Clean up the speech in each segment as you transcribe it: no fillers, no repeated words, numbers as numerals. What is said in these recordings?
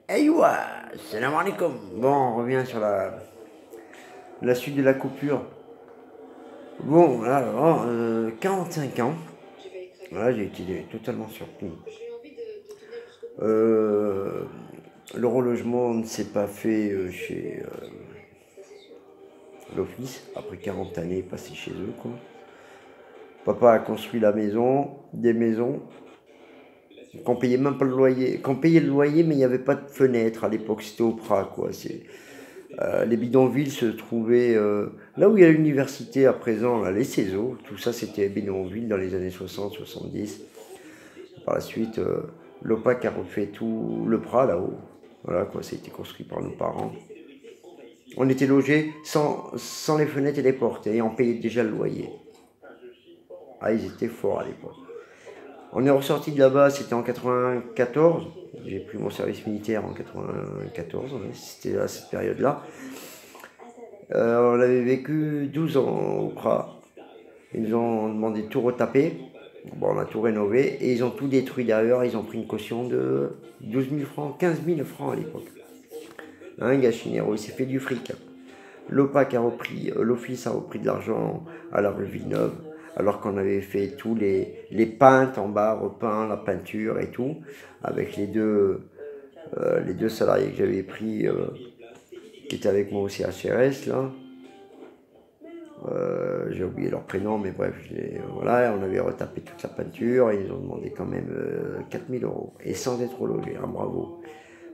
Aïwa, salam alaikum. Bon, on revient sur la suite de la coupure. Bon, là, alors, 45 ans. Voilà, j'ai été totalement surpris. Le relogement ne s'est pas fait chez l'office, après 40 années passées chez eux, quoi. Papa a construit la maison, des maisons, qu'on payait même pas le loyer. Qu'on payait le loyer, mais il n'y avait pas de fenêtre à l'époque, c'était au Prat, quoi. Les bidonvilles se trouvaient là où il y a l'université à présent, là, les CESO, tout ça c'était bidonvilles dans les années 60-70. Par la suite, l'OPAC a refait tout le Prat là-haut. Voilà, quoi, ça a été construit par nos parents. On était logés sans les fenêtres et les portes, et on payait déjà le loyer. Ah, ils étaient forts à l'époque. On est ressorti de là-bas, c'était en 94. J'ai pris mon service militaire en 94, c'était à cette période-là. On avait vécu 12 ans au Prat. Ils nous ont demandé de tout retaper. Bon, on a tout rénové et ils ont tout détruit derrière. Ils ont pris une caution de 12 000 francs, 15 000 francs à l'époque. Un Gachinero, il s'est fait du fric. L'OPAC a repris, l'office a repris de l'argent à la rue Villeneuve, alors qu'on avait fait tous les peintes en bas, repeint la peinture et tout, avec les deux salariés que j'avais pris, qui étaient avec moi aussi à CRS, là. J'ai oublié leur prénom, mais bref, voilà, on avait retapé toute la peinture, et ils ont demandé quand même 4 000 €, et sans être logés, hein, bravo.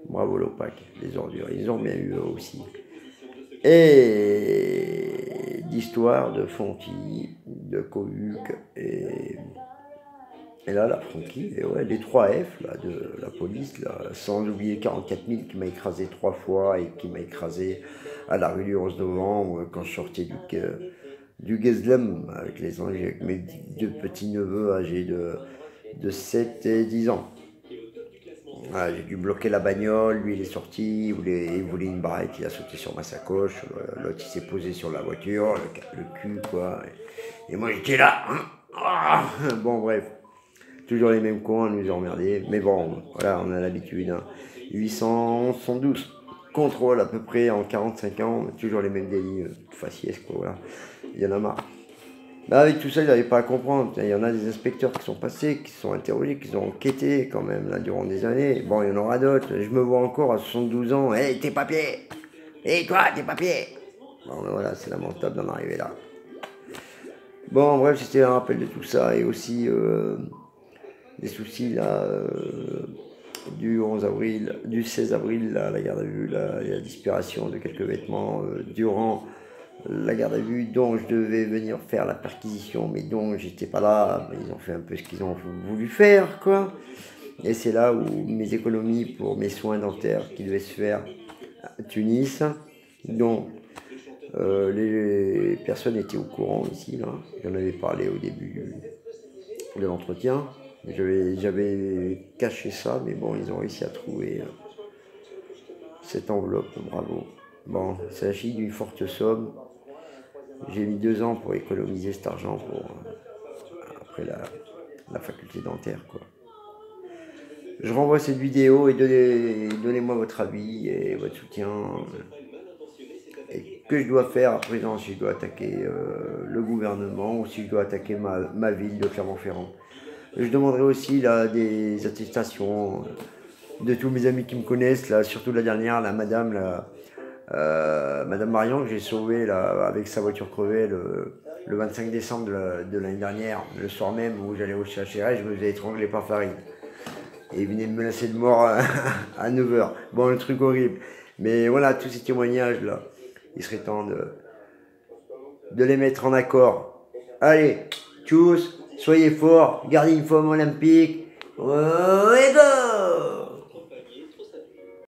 Bravo l'OPAC, les ordures, ils ont bien eu eux aussi. Et d'histoire de Fonky, de Cohuc, et là, la Fonky, et ouais, les 3 F là, de la police, là, sans oublier 44 000 qui m'a écrasé 3 fois et qui m'a écrasé à la rue du 11 novembre quand je sortais du Guesdem avec mes 2 petits-neveux âgés de 7 et 10 ans. Voilà, j'ai dû bloquer la bagnole, lui il est sorti, il voulait une barrette, il a sauté sur ma sacoche, l'autre il s'est posé sur la voiture, le cul quoi, et moi j'étais là, hein. Ah, bon bref, toujours les mêmes cons à nous emmerder, mais bon, voilà, on a l'habitude, hein. 812 contrôles à peu près en 45 ans, toujours les mêmes délits, faciès quoi, voilà, il y en a marre. Bah avec tout ça, ils n'arrivaient pas à comprendre. Il y en a des inspecteurs qui sont passés, qui sont interrogés, qui ont enquêté quand même là durant des années. Bon, il y en aura d'autres. Je me vois encore à 72 ans. Hé, tes papiers! Hé, toi, tes papiers! Bon, ben voilà, c'est lamentable d'en arriver là. Bon, bref, c'était un rappel de tout ça et aussi des soucis là du 11 avril, du 16 avril, là, la garde à vue, la disparition de quelques vêtements durant la garde à vue dont je devais venir faire la perquisition, mais dont j'étais pas là. Ils ont fait un peu ce qu'ils ont voulu faire, quoi. Et c'est là où mes économies pour mes soins dentaires qui devaient se faire à Tunis, dont les personnes étaient au courant ici, là. J'en avais parlé au début de l'entretien. J'avais caché ça, mais bon, ils ont réussi à trouver cette enveloppe, bravo. Bon, il s'agit d'une forte somme. J'ai mis 2 ans pour économiser cet argent pour après la faculté dentaire, quoi. Je renvoie cette vidéo et donnez-moi votre avis et votre soutien. Et que je dois faire à présent, si je dois attaquer le gouvernement ou si je dois attaquer ma ville de Clermont-Ferrand. Je demanderai aussi là, des attestations de tous mes amis qui me connaissent, là, surtout la dernière, la madame, Madame Marion, que j'ai sauvée là, avec sa voiture crevée le 25 décembre de l'année dernière, le soir même où j'allais au CHRS, je me faisais étrangler par Farid. Et il venait me menacer de mort à 9h. Bon, le truc horrible. Mais voilà, tous ces témoignages là, il serait temps de les mettre en accord. Allez, tchuss, soyez forts, gardez une forme olympique. Oh,